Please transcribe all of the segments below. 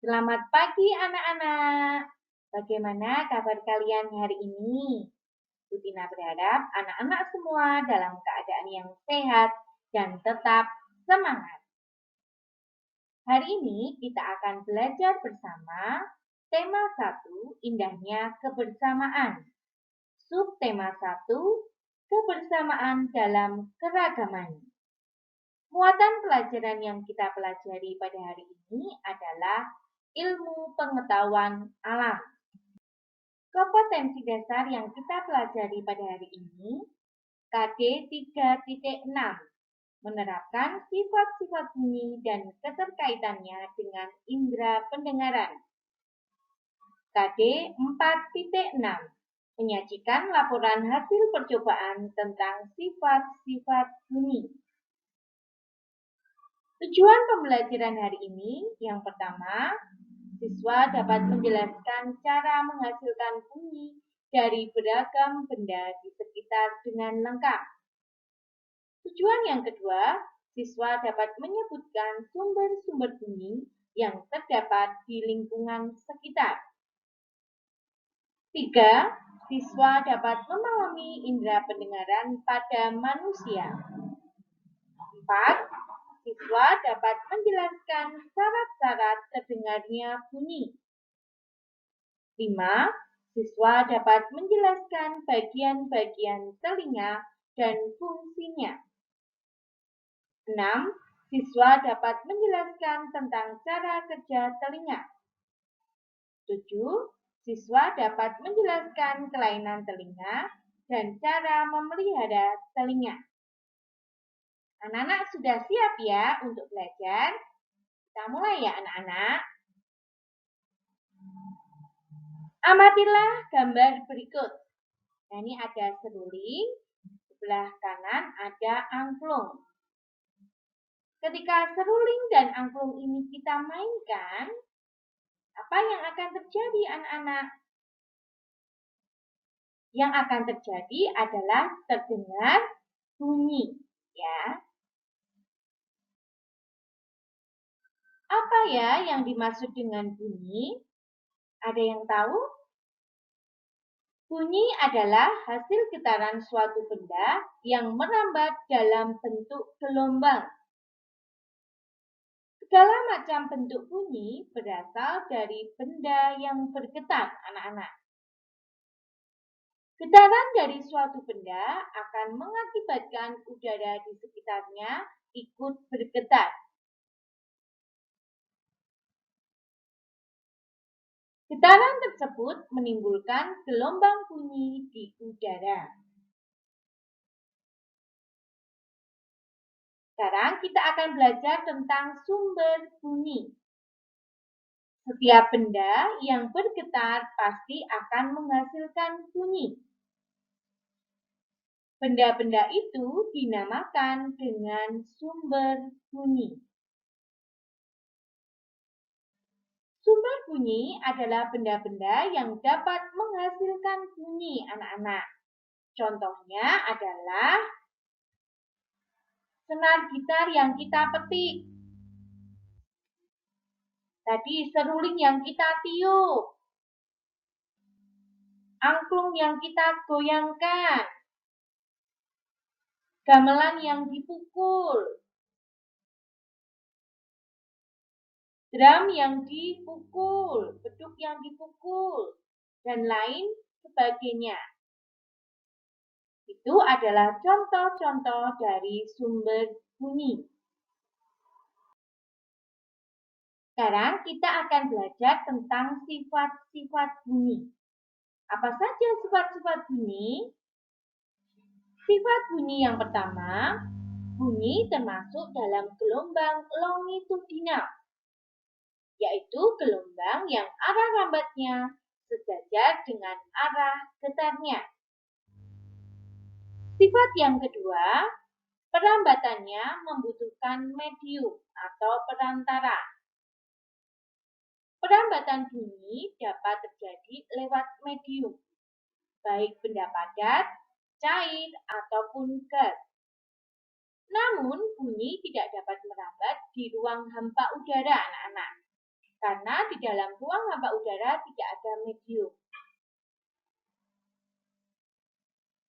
Selamat pagi anak-anak. Bagaimana kabar kalian hari ini? Bu Tina berharap anak-anak semua dalam keadaan yang sehat dan tetap semangat. Hari ini kita akan belajar bersama tema 1, indahnya kebersamaan. Subtema 1, kebersamaan dalam keragaman. Muatan pelajaran yang kita pelajari pada hari ini adalah ilmu pengetahuan alam. Kompetensi dasar yang kita pelajari pada hari ini, KD 3.6, menerapkan sifat-sifat bunyi dan keterkaitannya dengan indera pendengaran. KD 4.6, menyajikan laporan hasil percobaan tentang sifat-sifat bunyi. Tujuan pembelajaran hari ini, yang pertama, siswa dapat menjelaskan cara menghasilkan bunyi dari beragam benda di sekitar dengan lengkap. Tujuan yang kedua, siswa dapat menyebutkan sumber-sumber bunyi yang terdapat di lingkungan sekitar. 3. Siswa dapat memahami indera pendengaran pada manusia. 4. Siswa dapat menjelaskan syarat-syarat terdengarnya bunyi. 5. Siswa dapat menjelaskan bagian-bagian telinga dan fungsinya. 6. Siswa dapat menjelaskan tentang cara kerja telinga. 7. Siswa dapat menjelaskan kelainan telinga dan cara memelihara telinga. Anak-anak sudah siap ya untuk belajar? Kita mulai ya anak-anak. Amatilah gambar berikut. Nah, ini ada seruling, sebelah kanan ada angklung. Ketika seruling dan angklung ini kita mainkan, apa yang akan terjadi anak-anak? Yang akan terjadi adalah terdengar bunyi, ya. Apa ya yang dimaksud dengan bunyi? Ada yang tahu? Bunyi adalah hasil getaran suatu benda yang merambat dalam bentuk gelombang. Segala macam bentuk bunyi berasal dari benda yang bergetar, anak-anak. Getaran dari suatu benda akan mengakibatkan udara di sekitarnya ikut bergetar. Getaran tersebut menimbulkan gelombang bunyi di udara. Sekarang kita akan belajar tentang sumber bunyi. Setiap benda yang bergetar pasti akan menghasilkan bunyi. Benda-benda itu dinamakan dengan sumber bunyi. Sumber bunyi adalah benda-benda yang dapat menghasilkan bunyi, anak-anak. Contohnya adalah senar gitar yang kita petik. Tadi seruling yang kita tiup. Angklung yang kita goyangkan. Gamelan yang dipukul. Drum yang dipukul, beduk yang dipukul, dan lain sebagainya. Itu adalah contoh-contoh dari sumber bunyi. Sekarang kita akan belajar tentang sifat-sifat bunyi. Apa saja sifat-sifat bunyi? Sifat bunyi yang pertama, bunyi termasuk dalam gelombang longitudinal, yaitu gelombang yang arah rambatnya sejajar dengan arah getarnya. Sifat yang kedua, perambatannya membutuhkan medium atau perantara. Perambatan bunyi dapat terjadi lewat medium, baik benda padat, cair, ataupun gas. Namun, bunyi tidak dapat merambat di ruang hampa udara, anak-anak. karena di dalam ruang hampa udara tidak ada medium.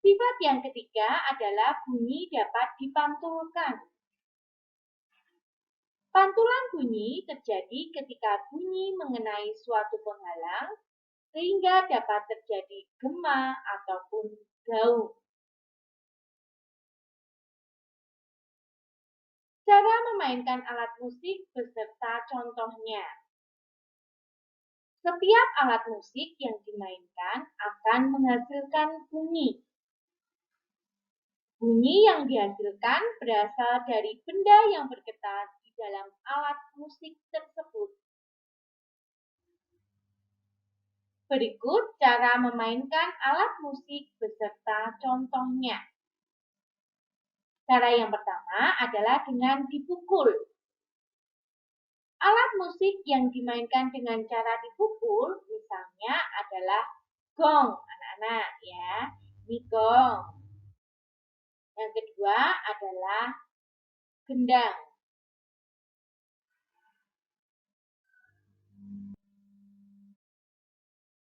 Sifat yang ketiga adalah bunyi dapat dipantulkan. Pantulan bunyi terjadi ketika bunyi mengenai suatu penghalang sehingga dapat terjadi gema ataupun gaung. Cara memainkan alat musik beserta contohnya. Setiap alat musik yang dimainkan akan menghasilkan bunyi. Bunyi yang dihasilkan berasal dari benda yang bergetar di dalam alat musik tersebut. Berikut cara memainkan alat musik beserta contohnya. Cara yang pertama adalah dengan dipukul. Alat musik yang dimainkan dengan cara dipukul misalnya adalah gong, anak-anak ya. Ini gong. Yang kedua adalah gendang.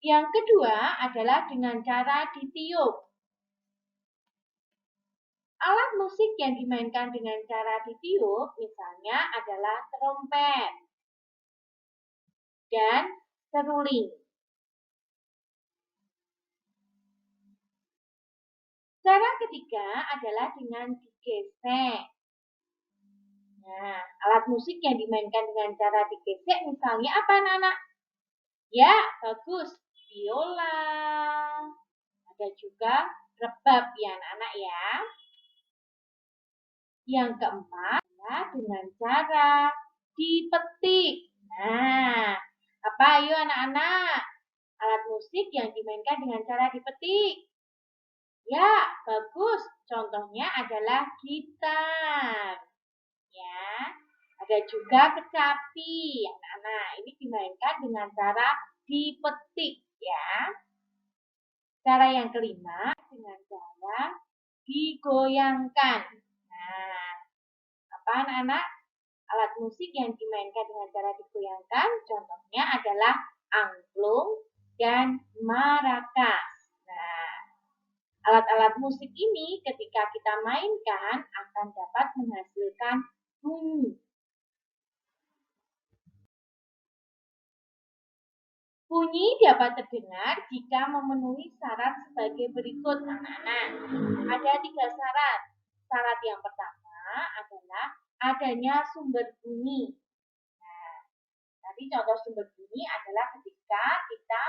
Yang kedua adalah dengan cara ditiup. Alat musik yang dimainkan dengan cara ditiup misalnya adalah trompet dan seruling. Cara ketiga adalah dengan digesek. Nah, alat musik yang dimainkan dengan cara digesek misalnya apa anak-anak? Ya, bagus. Biola. Ada juga rebab ya anak-anak ya. Yang keempat adalah dengan cara dipetik. Nah, apa ayo anak-anak? Alat musik yang dimainkan dengan cara dipetik. Ya, bagus. Contohnya adalah gitar. Ya, ada juga kecapi. Anak-anak, ini dimainkan dengan cara dipetik ya. Cara yang kelima dengan cara digoyangkan. Nah, apa anak-anak? Alat musik yang dimainkan dengan cara digoyangkan contohnya adalah angklung dan maracas. Nah, alat-alat musik ini ketika kita mainkan akan dapat menghasilkan bunyi. Bunyi dapat terdengar jika memenuhi syarat sebagai berikut, anak-anak. Ada 3 syarat. Syarat yang pertama adalah adanya sumber bunyi. Nah, tadi contoh sumber bunyi adalah ketika kita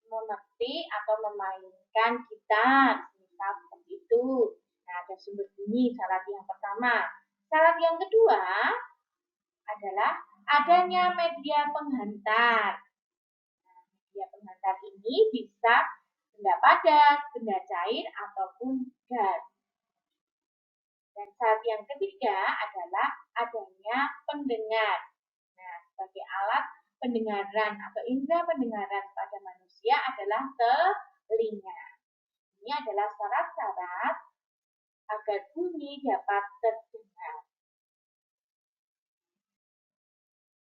memetik atau memainkan gitar, misal seperti itu. Nah, ada sumber bunyi, syarat yang pertama. Syarat yang kedua adalah adanya media penghantar. Media penghantar ini bisa benda padat, benda cair, ataupun gas. Dan syarat yang ketiga adalah adanya pendengar. Nah, sebagai alat pendengaran atau indera pendengaran pada manusia adalah telinga. Ini adalah syarat-syarat agar bunyi dapat terdengar.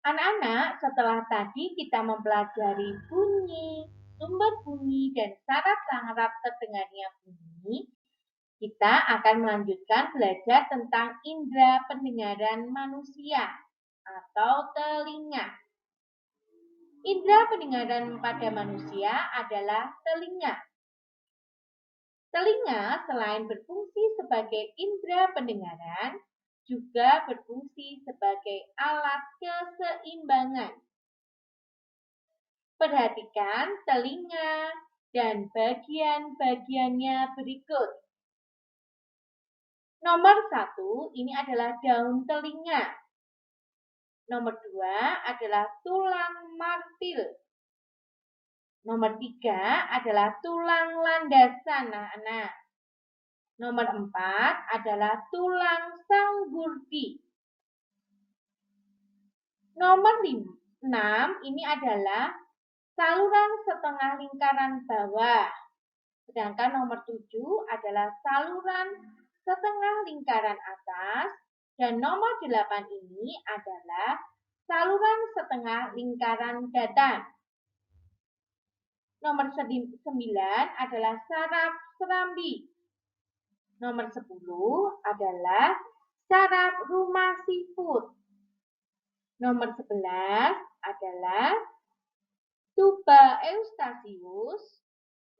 Anak-anak, setelah tadi kita mempelajari bunyi, sumber bunyi, dan syarat-syarat terdengarnya bunyi, kita akan melanjutkan belajar tentang indera pendengaran manusia atau telinga. Indera pendengaran pada manusia adalah telinga. Telinga selain berfungsi sebagai indera pendengaran, juga berfungsi sebagai alat keseimbangan. Perhatikan telinga dan bagian-bagiannya berikut. Nomor 1, ini adalah daun telinga. Nomor 2 adalah tulang martil. Nomor 3 adalah tulang landasan, anak-anak. Nomor 4 adalah tulang sanggurdi. Nomor 6 ini adalah saluran setengah lingkaran bawah. Sedangkan nomor 7 adalah saluran setengah lingkaran atas. Dan nomor 8 ini adalah Saluran setengah lingkaran datar. Nomor 9 adalah saraf serambi. Nomor 10 adalah saraf rumah siput. Nomor 11 adalah tuba Eustasius.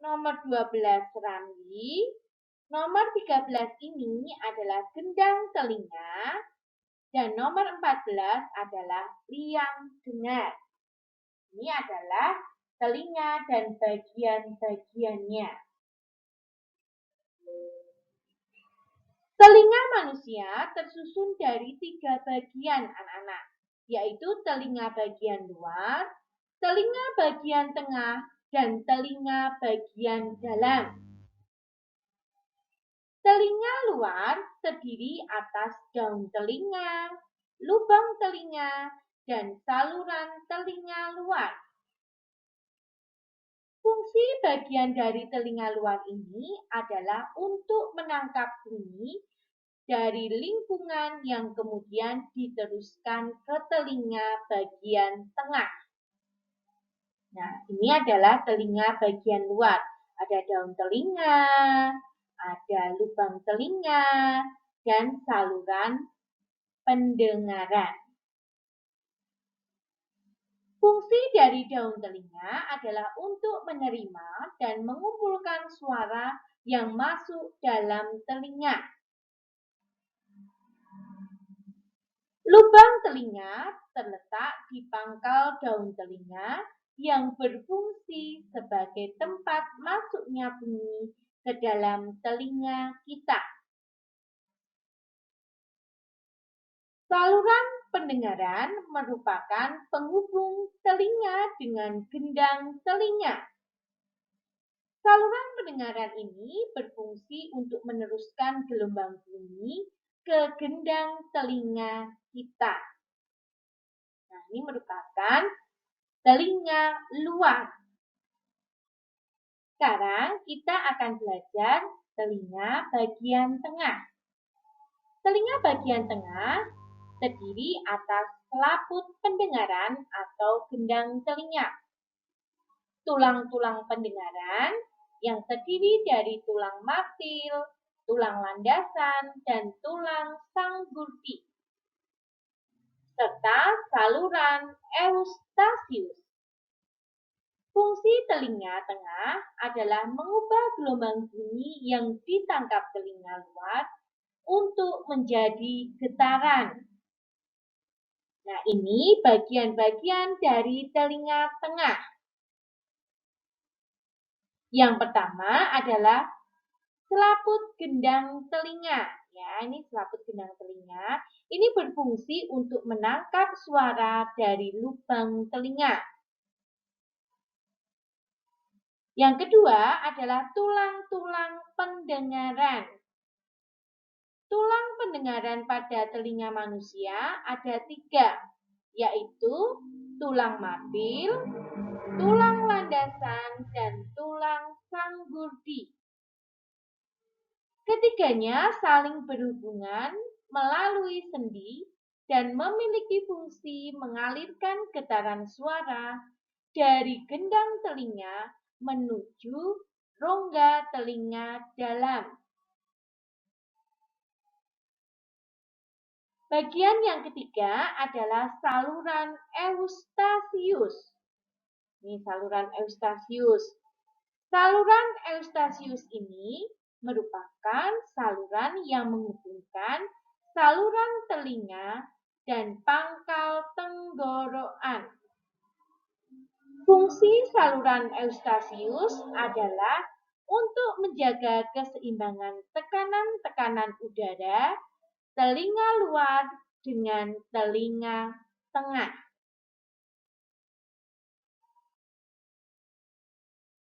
Nomor 12 serambi. Nomor 13 ini adalah gendang telinga. Dan nomor 14 adalah liang dengar. Ini adalah telinga dan bagian-bagiannya. Telinga manusia tersusun dari 3 bagian anak-anak, yaitu telinga bagian luar, telinga bagian tengah, dan telinga bagian dalam. Telinga luar terdiri atas daun telinga, lubang telinga, dan saluran telinga luar. Fungsi bagian dari telinga luar ini adalah untuk menangkap bunyi dari lingkungan yang kemudian diteruskan ke telinga bagian tengah. Nah, ini adalah telinga bagian luar. Ada daun telinga, ada lubang telinga, dan saluran pendengaran. Fungsi dari daun telinga adalah untuk menerima dan mengumpulkan suara yang masuk dalam telinga. Lubang telinga terletak di pangkal daun telinga yang berfungsi sebagai tempat masuknya bunyi ke dalam telinga kita. Saluran pendengaran merupakan penghubung telinga dengan gendang telinga. Saluran pendengaran ini berfungsi untuk meneruskan gelombang bunyi ke gendang telinga kita. Nah, ini merupakan telinga luar. Sekarang kita akan belajar telinga bagian tengah. Telinga bagian tengah terdiri atas selaput pendengaran atau gendang telinga. Tulang-tulang pendengaran yang terdiri dari tulang matil, tulang landasan, dan tulang sanggurdi, serta saluran Eustasius. Fungsi telinga tengah adalah mengubah gelombang bunyi yang ditangkap telinga luar untuk menjadi getaran. Nah, ini bagian-bagian dari telinga tengah. Yang pertama adalah selaput gendang telinga. Ya, ini selaput gendang telinga. Ini berfungsi untuk menangkap suara dari lubang telinga. Yang kedua adalah tulang-tulang pendengaran. Tulang pendengaran pada telinga manusia ada 3, yaitu tulang matil, tulang landasan, dan tulang sanggurdi. Ketiganya saling berhubungan melalui sendi dan memiliki fungsi mengalirkan getaran suara dari gendang telinga menuju rongga telinga dalam. Bagian yang ketiga adalah saluran Eustasius. Ini saluran Eustasius. Saluran Eustasius ini merupakan saluran yang menghubungkan saluran telinga dan pangkal tenggorokan. Fungsi saluran Eustasius adalah untuk menjaga keseimbangan tekanan-tekanan udara telinga luar dengan telinga tengah.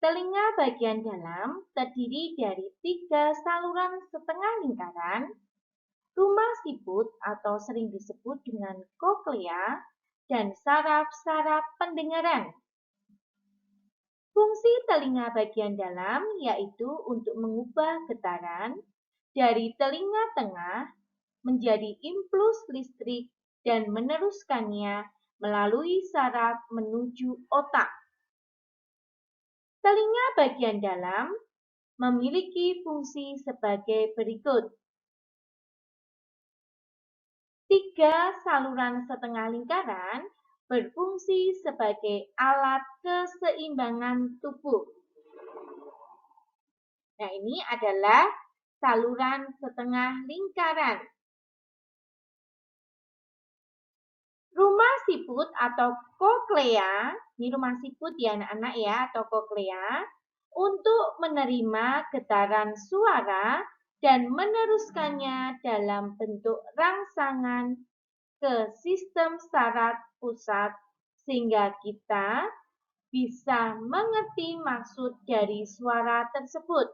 Telinga bagian dalam terdiri dari 3 saluran setengah lingkaran, rumah siput atau sering disebut dengan koklea, dan saraf-saraf pendengaran. Fungsi telinga bagian dalam yaitu untuk mengubah getaran dari telinga tengah menjadi impuls listrik dan meneruskannya melalui saraf menuju otak. Telinga bagian dalam memiliki fungsi sebagai berikut. 3 saluran setengah lingkaran berfungsi sebagai alat keseimbangan tubuh. Nah, ini adalah saluran setengah lingkaran. Rumah siput atau koklea, ini rumah siput ya anak-anak ya, atau koklea, untuk menerima getaran suara dan meneruskannya dalam bentuk rangsangan ke sistem saraf pusat sehingga kita bisa mengerti maksud dari suara tersebut.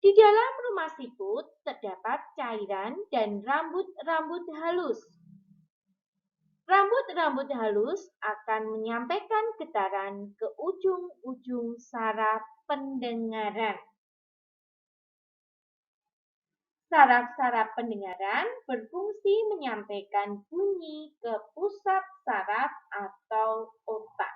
Di dalam rumah siput terdapat cairan dan rambut-rambut halus. Rambut-rambut halus akan menyampaikan getaran ke ujung-ujung saraf pendengaran. Saraf-saraf pendengaran berfungsi menyampaikan bunyi ke pusat saraf atau otak.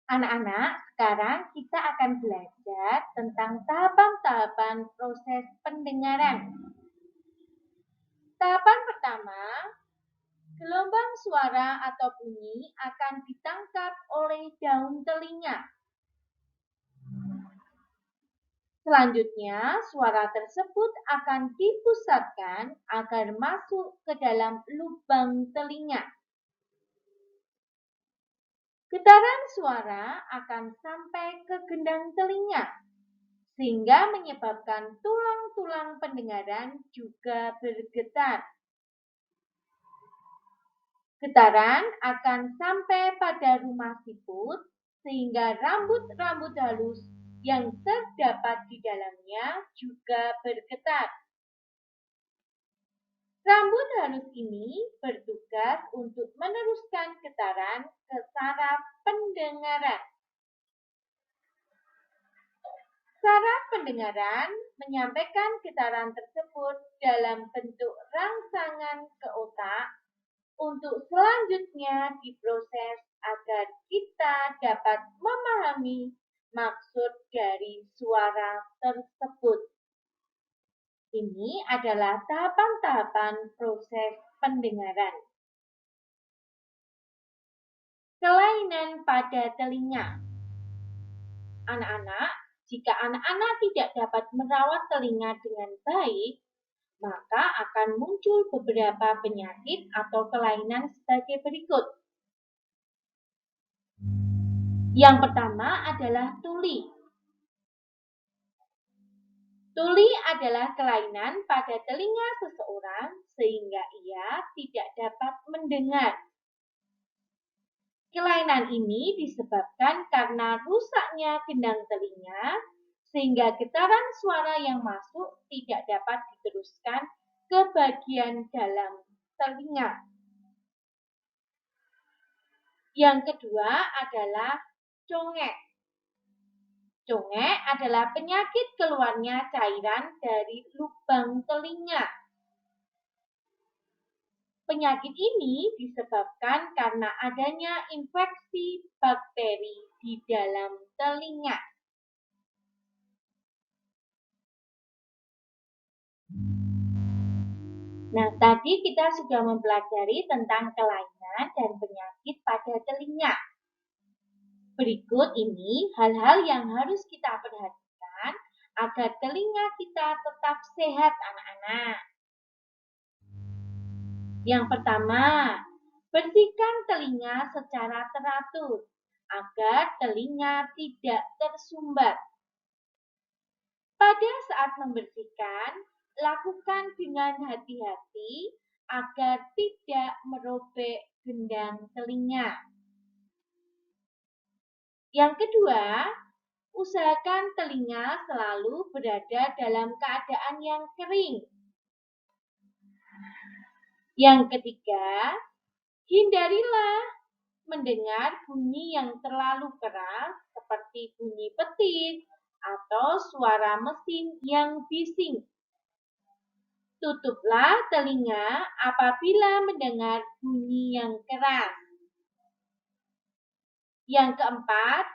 Anak-anak, sekarang kita akan belajar tentang tahapan-tahapan proses pendengaran. Tahapan pertama, gelombang suara atau bunyi akan ditangkap oleh daun telinga. Selanjutnya, suara tersebut akan dipusatkan agar masuk ke dalam lubang telinga. Getaran suara akan sampai ke gendang telinga, sehingga menyebabkan tulang-tulang pendengaran juga bergetar. Getaran akan sampai pada rumah siput, sehingga rambut-rambut halus yang terdapat di dalamnya juga bergetar. Rambut halus ini bertugas untuk meneruskan getaran ke saraf pendengaran. Saraf pendengaran menyampaikan getaran tersebut dalam bentuk rangsangan ke otak untuk selanjutnya diproses agar kita dapat memahami maksud dari suara tersebut. Ini adalah tahapan-tahapan proses pendengaran. Kelainan pada telinga. Anak-anak, jika anak-anak tidak dapat merawat telinga dengan baik, maka akan muncul beberapa penyakit atau kelainan sebagai berikut. Yang pertama adalah tuli. Tuli adalah kelainan pada telinga seseorang sehingga ia tidak dapat mendengar. Kelainan ini disebabkan karena rusaknya gendang telinga sehingga getaran suara yang masuk tidak dapat diteruskan ke bagian dalam telinga. Yang kedua adalah congek. Congek adalah penyakit keluarnya cairan dari lubang telinga. Penyakit ini disebabkan karena adanya infeksi bakteri di dalam telinga. Nah, tadi kita sudah mempelajari tentang kelainan dan penyakit pada telinga. Berikut ini hal-hal yang harus kita perhatikan agar telinga kita tetap sehat, anak-anak. Yang pertama, bersihkan telinga secara teratur agar telinga tidak tersumbat. Pada saat membersihkan, lakukan dengan hati-hati agar tidak merobek gendang telinga. Yang kedua, usahakan telinga selalu berada dalam keadaan yang kering. Yang ketiga, hindarilah mendengar bunyi yang terlalu keras seperti bunyi petir atau suara mesin yang bising. Tutuplah telinga apabila mendengar bunyi yang keras. Yang keempat,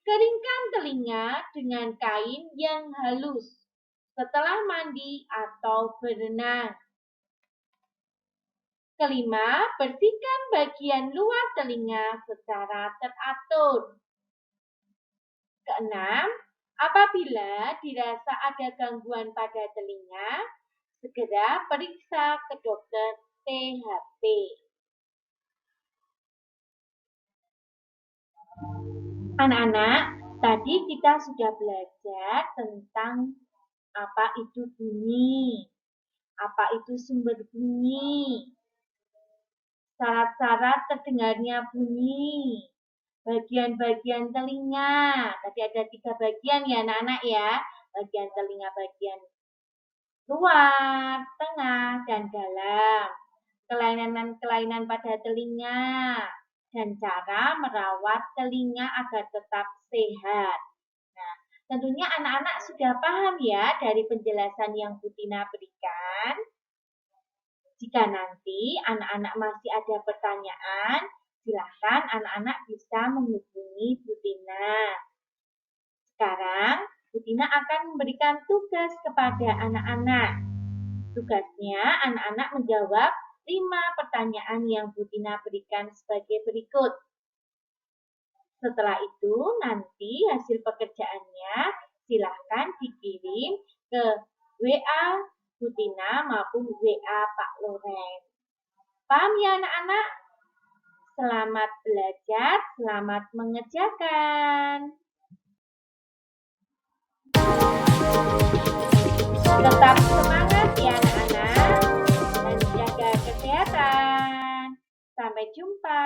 keringkan telinga dengan kain yang halus setelah mandi atau berenang. Kelima, bersihkan bagian luar telinga secara teratur. Keenam, apabila dirasa ada gangguan pada telinga, segera periksa ke dokter THP. Anak-anak, tadi kita sudah belajar tentang apa itu bunyi, apa itu sumber bunyi, syarat-syarat terdengarnya bunyi, bagian-bagian telinga. Tadi ada 3 bagian ya anak-anak ya. Bagian telinga bagian luar, tengah, dan dalam. Kelainan-kelainan pada telinga dan cara merawat telinga agar tetap sehat. Nah, tentunya anak-anak sudah paham ya dari penjelasan yang Bu Tina berikan. Jika nanti anak-anak masih ada pertanyaan, silakan anak-anak bisa menghubungi Bu Tina. Sekarang, Bu Tina akan memberikan tugas kepada anak-anak. Tugasnya, anak-anak menjawab 5 pertanyaan yang Bu Tina berikan sebagai berikut. Setelah itu, nanti hasil pekerjaannya silakan dikirim ke WA Bu Tina maupun WA Pak Loren. Paham ya anak-anak? Selamat belajar, selamat mengerjakan. Tetap semangat ya anak-anak dan jaga kesehatan. Sampai jumpa.